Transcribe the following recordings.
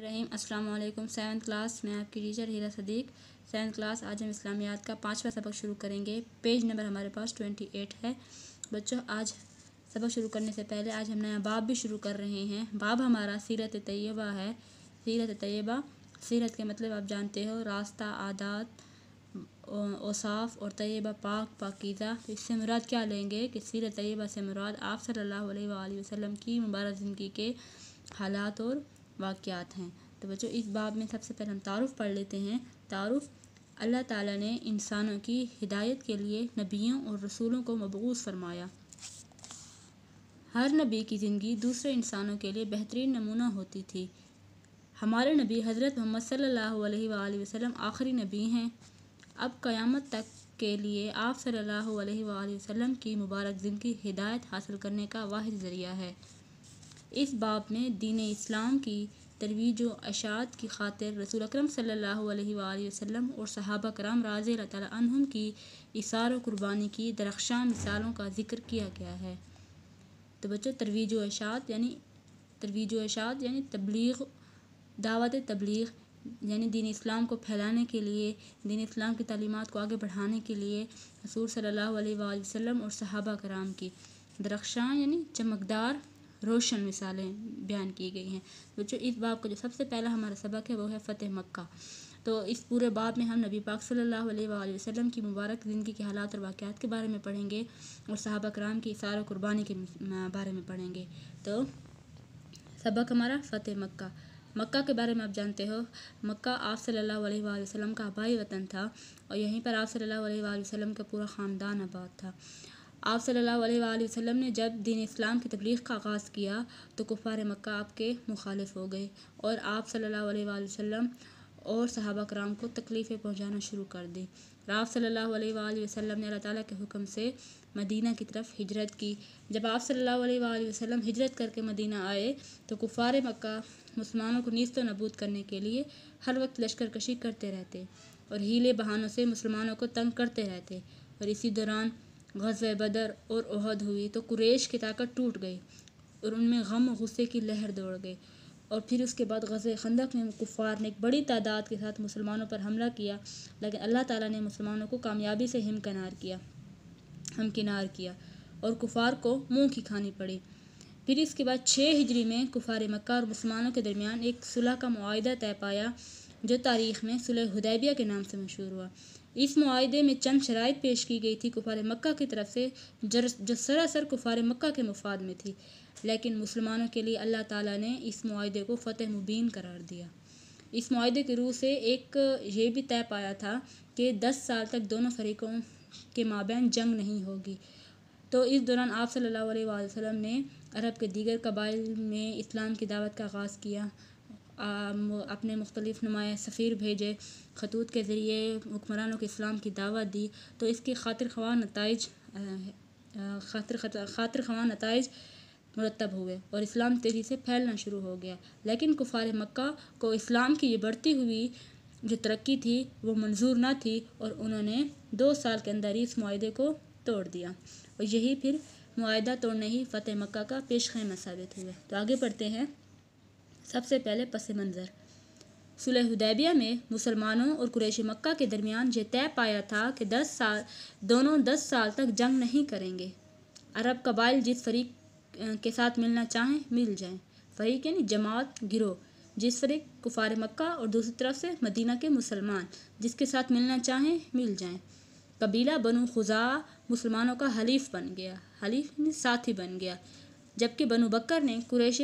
الرحیم السلام علیکم۔ 7th کلاس میں آپ کی ٹیچر ہیرا صدیق۔ 7th کلاس آج ہم اسلامیات کا 5واں سبق شروع کریں گے۔ پیج نمبر ہمارے پاس 28 ہے۔ بچوں آج سبق شروع کرنے سے پہلے آج ہم نیا باب بھی شروع کر رہے ہیں۔ باب ہمارا سیرت طیبہ ہے۔ سیرت طیبہ، سیرت کے مطلب آپ جانتے ہو، راستہ، عادات، اوصاف، اور طیبہ پاک، پاکیزہ۔ تو اس سے مراد کیا لیں گے کہ سیرت طیبہ سے مراد آپ صلی اللہ علیہ وآلہ وسلم کی مبارک زندگی کے حالات اور واقعات ہیں۔ تو بچوں اس باب میں سب سے پہلے ہم تعارف پڑھ لیتے ہیں۔ تعارف: اللہ تعالیٰ نے انسانوں کی ہدایت کے لیے نبیوں اور رسولوں کو مبعوث فرمایا۔ ہر نبی کی زندگی دوسرے انسانوں کے لیے بہترین نمونہ ہوتی تھی۔ ہمارے نبی حضرت محمد صلی اللہ علیہ وآلہ وسلم آخری نبی ہیں۔ اب قیامت تک کے لیے آپ صلی اللہ علیہ وآلہ وسلم کی مبارک زندگی ہدایت حاصل کرنے کا واحد ذریعہ ہے۔ اس باب میں دین اسلام کی ترویج و اشاعت کی خاطر رسول اکرم صلی اللہ علیہ وآلہ وسلم اور صحابہ کرام رضی اللہ تعالیٰ عنہم کی ایثار و قربانی کی درخشاں مثالوں کا ذکر کیا گیا ہے۔ تو بچوں ترویج و اشاعت یعنی تبلیغ، دعوت تبلیغ، یعنی دین اسلام کو پھیلانے کے لیے، دین اسلام کی تعلیمات کو آگے بڑھانے کے لیے رسول صلی اللہ علیہ وآلہ وسلم اور صحابہ کرام کی درخشاں یعنی چمکدار روشن مثالیں بیان کی گئی ہیں۔ بچوں اس باب کا جو سب سے پہلا ہمارا سبق ہے وہ ہے فتح مکہ۔ تو اس پورے باب میں ہم نبی پاک صلی اللہ علیہ وآلہ وسلم کی مبارک زندگی کے حالات اور واقعات کے بارے میں پڑھیں گے اور صحابہ کرام کی ایثار و قربانی کے بارے میں پڑھیں گے۔ تو سبق ہمارا فتح مکہ۔ مکہ کے بارے میں آپ جانتے ہو، مکہ آپ صلی اللہ علیہ وآلہ وسلم کا آبائی وطن تھا اور یہیں پر آپ صلی اللہ علیہ وآلہ وسلم کا پورا خاندان آباد تھا۔ آپ صلی اللہ علیہ وآلہ وسلم نے جب دین اسلام کی تبلیغ کا آغاز کیا تو کفار مکہ آپ کے مخالف ہو گئے اور آپ صلی اللہ علیہ وآلہ وسلم اور صحابہ کرام کو تکلیفیں پہنچانا شروع کر دی۔ آپ صلی اللہ علیہ وآلہ وسلم نے اللہ تعالیٰ کے حکم سے مدینہ کی طرف ہجرت کی۔ جب آپ صلی اللہ علیہ وآلہ وسلم ہجرت کر کے مدینہ آئے تو کفار مکہ مسلمانوں کو نیست و نابود کرنے کے لیے ہر وقت لشکر کشی کرتے رہتے اور ہیلے بہانوں سے مسلمانوں کو تنگ کرتے رہتے، اور اسی دوران غزوہ بدر اور احد ہوئی تو قریش کی طاقت ٹوٹ گئی اور ان میں غم و غصے کی لہر دوڑ گئی، اور پھر اس کے بعد غزوہ خندق میں کفار نے ایک بڑی تعداد کے ساتھ مسلمانوں پر حملہ کیا، لیکن اللہ تعالیٰ نے مسلمانوں کو کامیابی سے ہمکنار کیا اور کفار کو منہ کی کھانی پڑی۔ پھر اس کے بعد 6 ہجری میں کفار مکہ اور مسلمانوں کے درمیان ایک صلح کا معاہدہ طے پایا جو تاریخ میں صلح حدیبیہ کے نام سے مشہور ہوا۔ اس معاہدے میں چند شرائط پیش کی گئی تھی کفار مکہ کی طرف سے جو سراسر کفار مکہ کے مفاد میں تھی، لیکن مسلمانوں کے لیے اللہ تعالیٰ نے اس معاہدے کو فتح مبین قرار دیا۔ اس معاہدے کی روح سے ایک یہ بھی طے پایا تھا کہ 10 سال تک دونوں فریقوں کے مابین جنگ نہیں ہوگی۔ تو اس دوران آپ صلی اللہ علیہ وآلہ وسلم نے عرب کے دیگر قبائل میں اسلام کی دعوت کا آغاز کیا، اپنے مختلف نمایاں سفیر بھیجے، خطوط کے ذریعے حکمرانوں کو اسلام کی دعوت دی، تو اس کے خاطر خواہ نتائج مرتب ہوئے اور اسلام تیزی سے پھیلنا شروع ہو گیا۔ لیکن کفار مکہ کو اسلام کی یہ بڑھتی ہوئی جو ترقی تھی وہ منظور نہ تھی اور انہوں نے 2 سال کے اندر ہی اس معاہدے کو توڑ دیا، اور یہی پھر معاہدہ توڑنے ہی فتح مکہ کا پیش خیمہ ثابت ہوئے۔ تو آگے پڑھتے ہیں۔ سب سے پہلے پس منظر: صلح حدیبیہ میں مسلمانوں اور قریش مکہ کے درمیان یہ طے پایا تھا کہ دونوں 10 سال تک جنگ نہیں کریں گے۔ عرب قبائل جس فریق کے ساتھ ملنا چاہیں مل جائیں۔ فریق یعنی جماعت، گروہ۔ جس فریق کفار مکہ اور دوسری طرف سے مدینہ کے مسلمان جس کے ساتھ ملنا چاہیں مل جائیں۔ قبیلہ بنو خزاعہ مسلمانوں کا حلیف بن گیا، حلیف یعنی ساتھی بن گیا، جبکہ بنو بکر نے قریش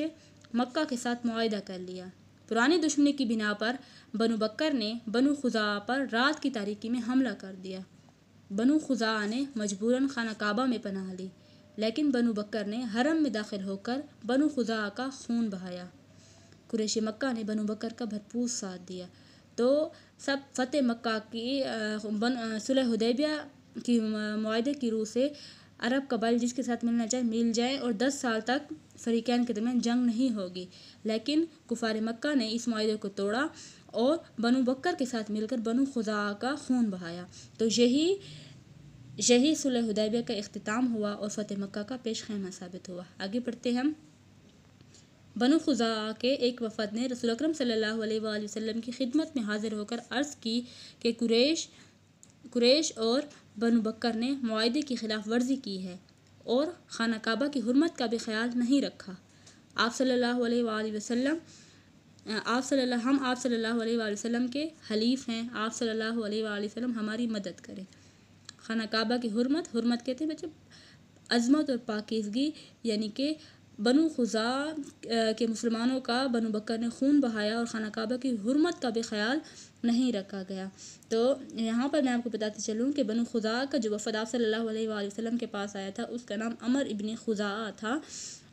مکہ کے ساتھ معاہدہ کر لیا۔ پرانی دشمنی کی بنا پر بنو بکر نے بنو خزاعہ پر رات کی تاریکی میں حملہ کر دیا۔ بنو خزاعہ نے مجبوراً خانہ کعبہ میں پناہ لی، لیکن بنو بکر نے حرم میں داخل ہو کر بنو خزاعہ کا خون بہایا۔ قریش مکہ نے بنو بکر کا بھرپور ساتھ دیا۔ تو سب فتح مکہ کی صلح حدیبیہ کی معاہدے کی روح سے عرب قبائل جس کے ساتھ ملنا چاہے مل جائیں اور 10 سال تک فریقین کے درمیان جنگ نہیں ہوگی، لیکن کفار مکہ نے اس معاہدے کو توڑا اور بنو بکر کے ساتھ مل کر بنو خزاعہ کا خون بہایا۔ تو یہی صلح حدیبیہ کا اختتام ہوا اور فتح مکہ کا پیش خیمہ ثابت ہوا۔ آگے پڑھتے ہیں ہم۔ بنو خزاعہ کے ایک وفد نے رسول اکرم صلی اللہ علیہ وآلہ وسلم کی خدمت میں حاضر ہو کر عرض کی کہ قریش اور بنو بکر نے معاہدے کی خلاف ورزی کی ہے اور خانہ کعبہ کی حرمت کا بھی خیال نہیں رکھا۔ آپ صلی اللہ علیہ وآلہ وسلم آپ صلی اللہ علیہ وآلہ وسلم کے حلیف ہیں، آپ صلی اللہ علیہ وآلہ وسلم ہماری مدد کریں۔ خانہ کعبہ کی حرمت کہتے ہیں بچے عظمت اور پاکیزگی، یعنی کہ بنو خزاعہ کے مسلمانوں کا بنو بکر نے خون بہایا اور خانہ کعبہ کی حرمت کا بھی خیال نہیں رکھا گیا۔ تو یہاں پر میں آپ کو بتاتی چلوں کہ بنو خزاعہ کا جو وفد آپ صلی اللہ علیہ وآلہ وسلم کے پاس آیا تھا اس کا نام عمر ابن خزاعہ تھا،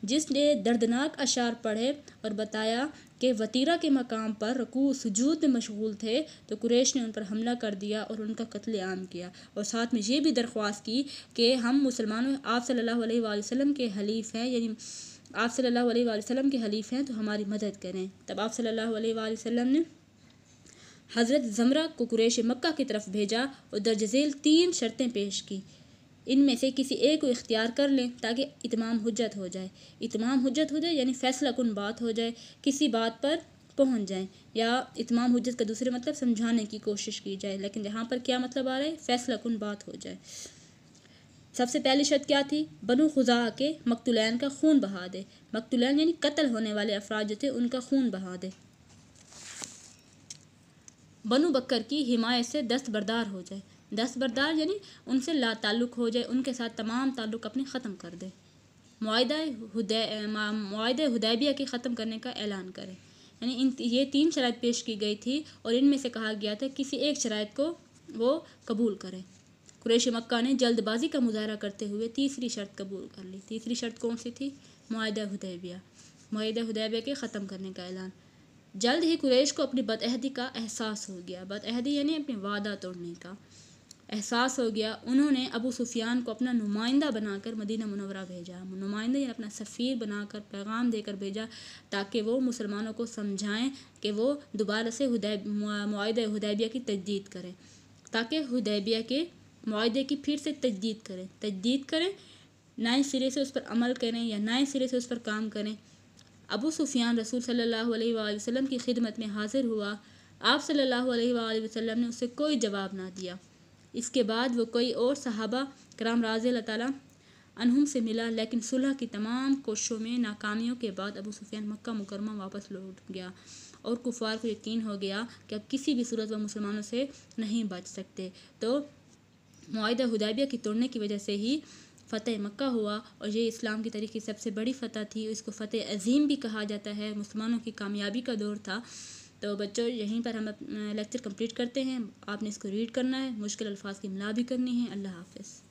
جس نے دردناک اشعار پڑھے اور بتایا کہ وطیرہ کے مقام پر رکوع سجود میں مشغول تھے تو قریش نے ان پر حملہ کر دیا اور ان کا قتل عام کیا، اور ساتھ میں یہ بھی درخواست کی کہ ہم مسلمانوں آپ صلی اللہ علیہ وآلہ وسلم کے حلیف ہیں، یعنی آپ صلی اللہ علیہ وآلہ وسلم کے حلیف ہیں تو ہماری مدد کریں۔ تب آپ صلی اللہ علیہ وآلہ وسلم نے حضرت زمرہ کو قریش مکہ کی طرف بھیجا اور درج ذیل 3 شرطیں پیش کی۔ ان میں سے کسی ایک کو اختیار کر لیں تاکہ اتمام حجت ہو جائے یعنی فیصلہ کن بات ہو جائے، کسی بات پر پہنچ جائیں، یا اتمام حجت کا دوسرے مطلب سمجھانے کی کوشش کی جائے، لیکن یہاں پر کیا مطلب آ رہا ہے؟ فیصلہ کن بات ہو جائے۔ سب سے پہلی شرط کیا تھی؟ بنو خزاعہ کے مقتولین کا خون بہا دے۔ مقتولین یعنی قتل ہونے والے افراد جو تھے ان کا خون بہا دے۔ بنو بکر کی حمایت سے دستبردار ہو جائے۔ دستبردار یعنی ان سے لا تعلق ہو جائے، ان کے ساتھ تمام تعلق اپنے ختم کر دے۔ معاہدہ حدیبیہ کے ختم کرنے کا اعلان کرے، یعنی یہ 3 شرائط پیش کی گئی تھی اور ان میں سے کہا گیا تھا کسی ایک شرائط کو وہ قبول کرے۔ قریش مکہ نے جلد بازی کا مظاہرہ کرتے ہوئے تیسری شرط قبول کر لی۔ تیسری شرط کون سی تھی؟ معاہدہ حدیبیہ کے ختم کرنے کا اعلان۔ جلد ہی قریش کو اپنی بدعہدی کا احساس ہو گیا۔ بدعہدی یعنی اپنے وعدہ توڑنے کا احساس ہو گیا۔ انہوں نے ابو سفیان کو اپنا نمائندہ بنا کر مدینہ منورہ بھیجا۔ نمائندہ یعنی اپنا سفیر بنا کر پیغام دے کر بھیجا تاکہ وہ مسلمانوں کو سمجھائیں کہ وہ دوبارہ سے معاہدہ حدیبیہ کی تجدید کریں، تاکہ حدیبیہ کے معاہدے کی پھر سے تجدید کریں، نئے سرے سے اس پر عمل کریں یا نئے سرے سے اس پر کام کریں۔ ابو سفیان رسول صلی اللہ علیہ وآلہ وسلم کی خدمت میں حاضر ہوا۔ آپ صلی اللہ علیہ وآلہ وسلم نے اسے کوئی جواب نہ دیا۔ اس کے بعد وہ کوئی اور صحابہ کرام رضی اللہ تعالیٰ عنہم سے ملا، لیکن صلح کی تمام کوششوں میں ناکامیوں کے بعد ابو سفیان مکہ مکرمہ واپس لوٹ گیا اور کفار کو یقین ہو گیا کہ اب کسی بھی صورت وہ مسلمانوں سے نہیں بچ سکتے۔ تو معاہدہ حدیبیہ کی توڑنے کی وجہ سے ہی فتح مکہ ہوا، اور یہ اسلام کی تاریخ کی سب سے بڑی فتح تھی۔ اس کو فتح عظیم بھی کہا جاتا ہے، مسلمانوں کی کامیابی کا دور تھا۔ تو بچوں یہیں پر ہم لیکچر کمپلیٹ کرتے ہیں۔ آپ نے اس کو ریڈ کرنا ہے، مشکل الفاظ کی املا بھی کرنی ہے۔ اللہ حافظ۔